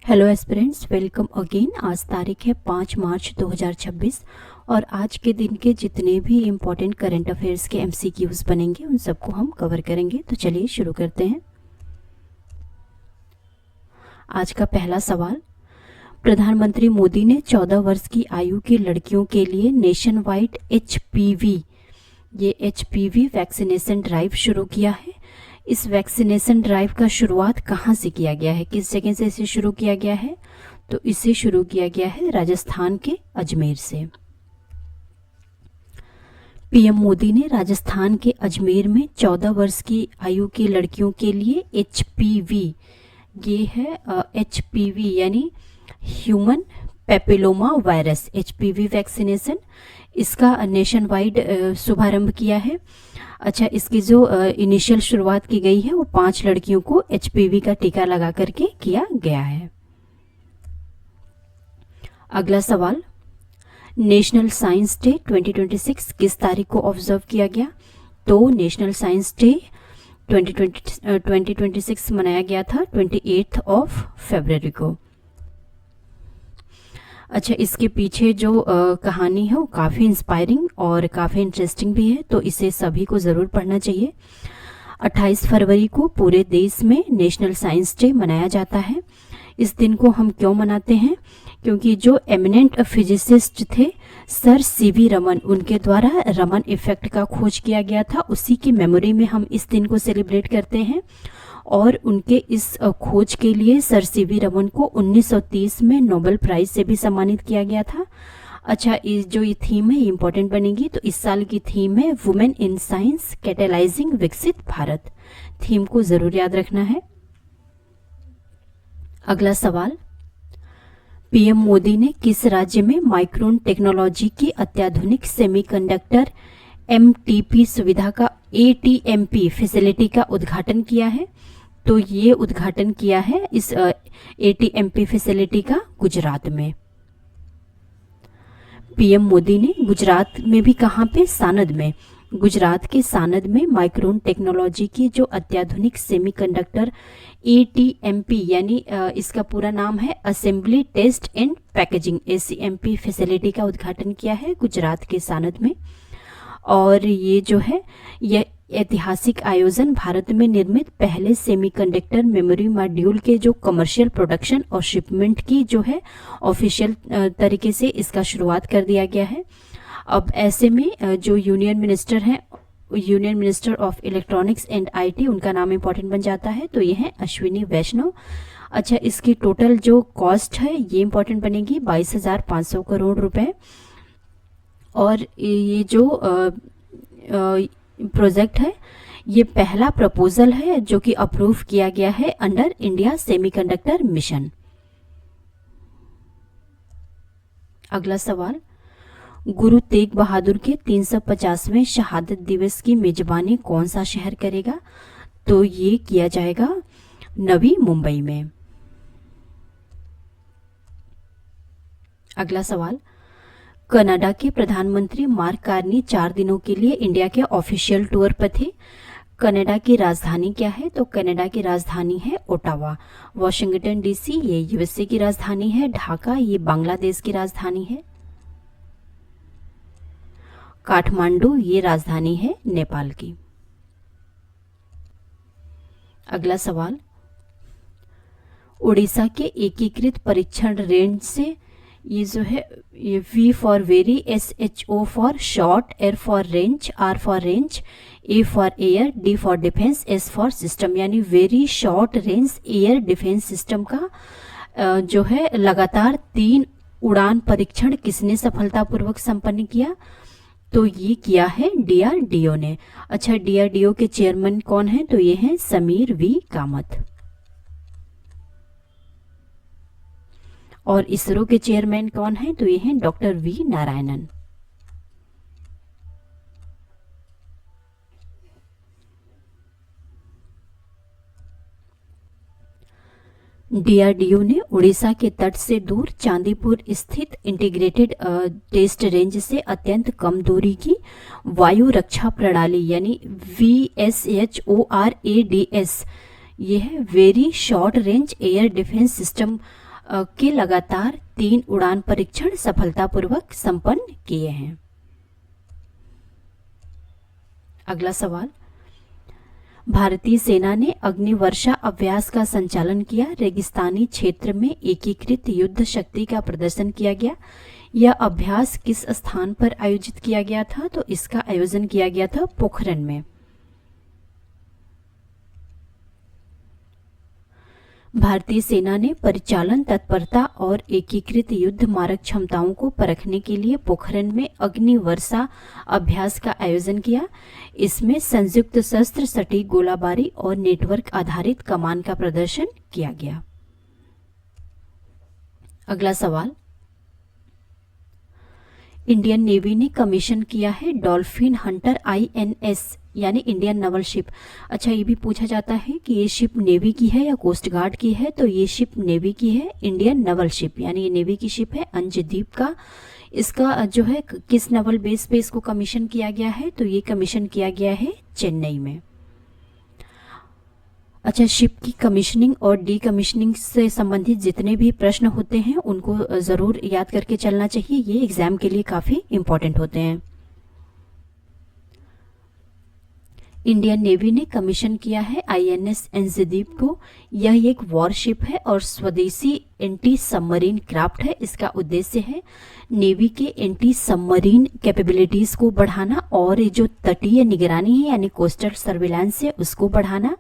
Hello aspirants, welcome again. आज तारीख है 5 मार्च 2026 और आज के दिन के जितने भी इम्पोर्टेंट करंट अफेयर्स के एमसीक्यूज बनेंगे उन सबको हम कवर करेंगे। तो चलिए शुरू करते हैं। आज का पहला सवाल, प्रधानमंत्री मोदी ने 14 वर्ष की आयु की लड़कियों के लिए nation wide HPV vaccination drive शुरू किया है। इस वैक्सीनेशन ड्राइव का शुरुआत कहाँ से किया गया है, किस जगह से इसे शुरू किया गया है? तो इसे शुरू किया गया है राजस्थान के अजमेर से। पीएम मोदी ने राजस्थान के अजमेर में 14 वर्ष की आयु की लड़कियों के लिए एचपीवी, ये है एचपीवी यानी human papilloma virus, HPV vaccination, इसका नेशन वाइड शुभारंभ किया है। अच्छा, इसकी जो इनिशियल शुरुआत की गई है वो 5 लड़कियों को एचपीवी का टीका लगा करके किया गया है। अगला सवाल, नेशनल साइंस डे 2026 किस तारीख को ऑब्जर्व किया गया? तो नेशनल साइंस डे 2026 मनाया गया था 28 फरवरी को। अच्छा, इसके पीछे जो कहानी है वो काफ़ी इंस्पायरिंग और काफ़ी इंटरेस्टिंग भी है, तो इसे सभी को ज़रूर पढ़ना चाहिए। 28 फरवरी को पूरे देश में नेशनल साइंस डे मनाया जाता है। इस दिन को हम क्यों मनाते हैं? क्योंकि जो एमिनेंट फिजिसिस्ट थे सर सीवी रमन, उनके द्वारा रमन इफेक्ट का खोज किया गया था। उसी की मेमोरी में हम इस दिन को सेलिब्रेट करते हैं और उनके इस खोज के लिए सर सीवी रमन को 1930 में नोबेल प्राइज से भी सम्मानित किया गया था। अच्छा, जो ये थीम है इम्पोर्टेंट बनेगी, तो इस साल की थीम है वुमेन इन साइंस कैटेलाइजिंग विकसित भारत। थीम को जरूर याद रखना है। अगला सवाल, पीएम मोदी ने किस राज्य में माइक्रोन टेक्नोलॉजी की अत्याधुनिक सेमीकंडक्टर एमटीपी सुविधा का एटीएमपी फैसिलिटी का उद्घाटन किया है? तो ये उद्घाटन किया है इस एटीएमपी फैसिलिटी का गुजरात में। पीएम मोदी ने गुजरात में भी कहाँ पे? सानद में। गुजरात के सानद में माइक्रोन टेक्नोलॉजी की जो अत्याधुनिक सेमीकंडक्टर एटीएमपी यानी इसका पूरा नाम है assembly test and packaging ACMP facility का उद्घाटन किया है गुजरात के सानद में। और ये जो है यह ऐतिहासिक आयोजन भारत में निर्मित पहले सेमीकंडक्टर मेमोरी मॉड्यूल के जो कमर्शियल प्रोडक्शन और शिपमेंट की जो है ऑफिशियल तरीके से इसका शुरुआत कर दिया गया है। अब ऐसे में जो यूनियन मिनिस्टर हैं, union minister of electronics and IT, उनका नाम इंपॉर्टेंट बन जाता है, तो ये है अश्विनी वैष्णव। अच्छा, इसकी टोटल जो कॉस्ट है ये इंपॉर्टेंट बनेगी 22,500 करोड़ रुपए। और ये जो प्रोजेक्ट है ये पहला प्रपोजल है जो कि अप्रूव किया गया है अंडर इंडिया सेमीकंडक्टर मिशन। अगला सवाल, गुरु तेग बहादुर के 350वें शहादत दिवस की मेजबानी कौन सा शहर करेगा? तो ये किया जाएगा नवी मुंबई में। अगला सवाल, कनाडा के प्रधानमंत्री मार्क कार्नी 4 दिनों के लिए इंडिया के ऑफिशियल टूर पर थे। कनाडा की राजधानी क्या है? तो कनाडा की राजधानी है ओटावा। वॉशिंगटन डीसी ये यूएसए की राजधानी है। ढाका ये बांग्लादेश की राजधानी है। काठमांडू ये राजधानी है नेपाल की। अगला सवाल, उड़ीसा के एकीकृत परीक्षण रेंज से ये जो है ये V for very, SHO for short, R for range, R for range, A for air, D for defence, S for system यानी very short range air defence system का जो है लगातार 3 उड़ान परीक्षण किसने सफलतापूर्वक संपन्न किया? तो ये किया है DRDO ने। अच्छा, DRDO के चेयरमैन कौन है? तो ये हैं समीर V कामत। और इसरो के चेयरमैन कौन है? तो ये हैं डॉक्टर V नारायणन। DRDO ने उड़ीसा के तट से दूर चांदीपुर स्थित इंटीग्रेटेड टेस्ट रेंज से अत्यंत कम दूरी की वायु रक्षा प्रणाली यानी VSHORADS, ये है very short range air defence system के लगातार 3 उड़ान परीक्षण सफलतापूर्वक संपन्न किए हैं। अगला सवाल, भारतीय सेना ने अग्निवर्षा अभ्यास का संचालन किया। रेगिस्तानी क्षेत्र में एकीकृत युद्ध शक्ति का प्रदर्शन किया गया। यह अभ्यास किस स्थान पर आयोजित किया गया था? तो इसका आयोजन किया गया था पोखरण में। भारतीय सेना ने परिचालन तत्परता और एकीकृत युद्ध मारक क्षमताओं को परखने के लिए पोखरण में अग्निवर्षा अभ्यास का आयोजन किया। इसमें संयुक्त शस्त्र सटीक गोलाबारी और नेटवर्क आधारित कमान का प्रदर्शन किया गया। अगला सवाल, इंडियन नेवी ने कमीशन किया है डॉल्फिन हंटर INS यानी इंडियन नवल शिप। अच्छा, ये भी पूछा जाता है कि ये शिप नेवी की है या कोस्ट गार्ड की है? तो ये शिप नेवी की है, इंडियन नवल शिप, यानी ये नेवी की शिप है, अंशद्वीप का। इसका जो है किस नवल बेस पे इसको कमीशन किया गया है? तो ये कमीशन किया गया है चेन्नई में। अच्छा, शिप की कमीशनिंग और डीकमीशनिंग से संबंधित जितने भी प्रश्न होते हैं उनको ज़रूर याद करके चलना चाहिए, ये एग्जाम के लिए काफ़ी इम्पोर्टेंट होते हैं। इंडियन नेवी ने कमीशन किया है INS अंशद्वीप को। यह एक वॉरशिप है और स्वदेशी एंटी सबमरीन क्राफ्ट है। इसका उद्देश्य है नेवी के एंटी सबमरीन कैपेबिलिटीज को बढ़ाना और जो तटीय निगरानी है यानी कोस्टल सर्विलांस है उसको बढ़ाना।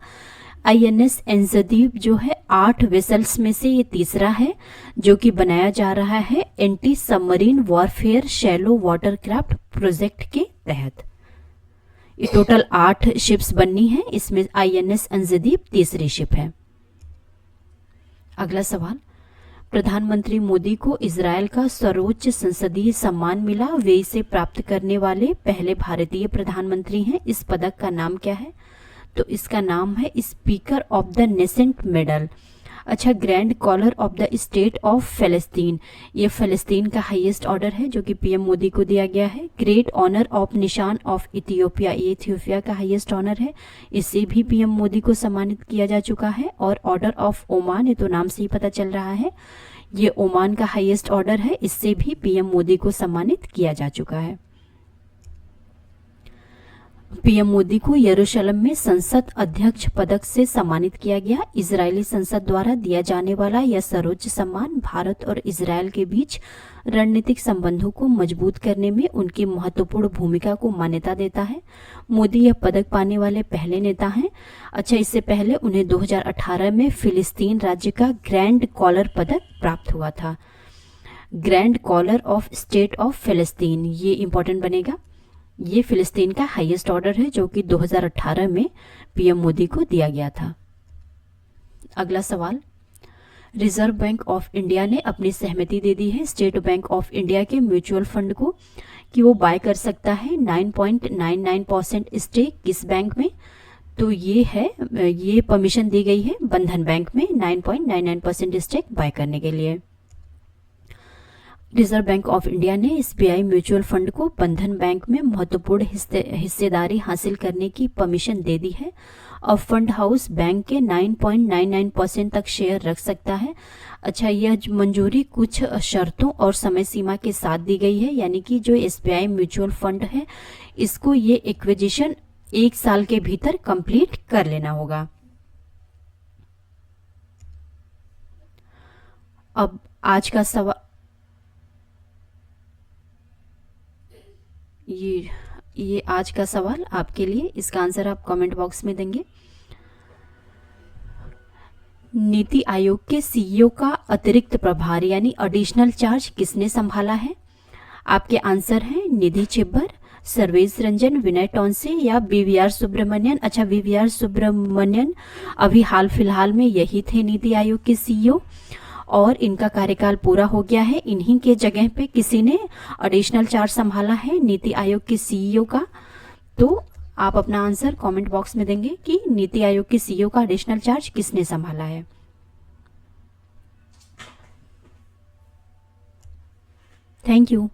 INS अंशद्वीप जो है 8 वेसल्स में से ये तीसरा है जो कि बनाया जा रहा है anti submarine warfare shallow watercraft project के तहत। ये टोटल 8 शिप्स बननी है, इसमें INS अंशद्वीप तीसरी शिप है। अगला सवाल, प्रधानमंत्री मोदी को इजरायल का सर्वोच्च संसदीय सम्मान मिला। वे इसे प्राप्त करने वाले पहले भारतीय प्रधानमंत्री हैं। इस पदक का नाम क्या है? तो इसका नाम है speaker of the nascent medal. अच्छा, grand collar of the state of Palestine, ये फ़लस्तीन का हाईएस्ट ऑर्डर है जो कि PM मोदी को दिया गया है। ग्रेट ऑनर ऑफ निशान ऑफ इथियोपिया, ये इथियोपिया का हाईएस्ट ऑनर है, इससे भी PM मोदी को सम्मानित किया जा चुका है। और ऑर्डर ऑफ ओमान, ये तो नाम से ही पता चल रहा है, ये ओमान का हाईएस्ट ऑर्डर है, इससे भी PM मोदी को सम्मानित किया जा चुका है। PM मोदी को यरूशलेम में संसद अध्यक्ष पदक से सम्मानित किया गया। इजरायली संसद द्वारा दिया जाने वाला यह सर्वोच्च सम्मान भारत और इजरायल के बीच रणनीतिक संबंधों को मजबूत करने में उनकी महत्वपूर्ण भूमिका को मान्यता देता है। मोदी यह पदक पाने वाले पहले नेता हैं। अच्छा, इससे पहले उन्हें 2018 में फिलिस्तीन राज्य का ग्रैंड कॉलर पदक प्राप्त हुआ था। Grand collar of state of Palestine, ये इंपॉर्टेंट बनेगा। ये फिलिस्तीन का हाईएस्ट ऑर्डर है जो कि 2018 में PM मोदी को दिया गया था। अगला सवाल, रिजर्व बैंक ऑफ इंडिया ने अपनी सहमति दे दी है स्टेट बैंक ऑफ इंडिया के म्यूचुअल फंड को कि वो बाय कर सकता है 9.99% स्टेक किस बैंक में? तो ये परमिशन दी गई है बंधन बैंक में 9.99% स्टेक बाय करने के लिए। रिजर्व बैंक ऑफ इंडिया ने SBI म्यूचुअल फंड को बंधन बैंक में महत्वपूर्ण हिस्सेदारी हासिल करने की परमिशन दे दी है। अब फंड हाउस बैंक के 9.99% तक शेयर रख सकता है। अच्छा, यह मंजूरी कुछ शर्तों और समय सीमा के साथ दी गई है, यानी कि जो SBI म्यूचुअल फंड है इसको ये एक्विजिशन 1 साल के भीतर कंप्लीट कर लेना होगा। अब आज का सवाल, ये आज का सवाल आपके लिए, इसका आंसर आप कमेंट बॉक्स में देंगे। नीति आयोग के CEO का अतिरिक्त प्रभार यानी एडिशनल चार्ज किसने संभाला है? आपके आंसर हैं निधि छिब्बर, सर्वेश रंजन, विनय टॉन्से या BVR सुब्रमण्यन। अच्छा, BVR सुब्रमण्यन अभी हाल फिलहाल में यही थे नीति आयोग के CEO और इनका कार्यकाल पूरा हो गया है। इन्हीं के जगह पे किसी ने एडिशनल चार्ज संभाला है नीति आयोग के CEO का। तो आप अपना आंसर कमेंट बॉक्स में देंगे कि नीति आयोग के CEO का एडिशनल चार्ज किसने संभाला है। Thank you.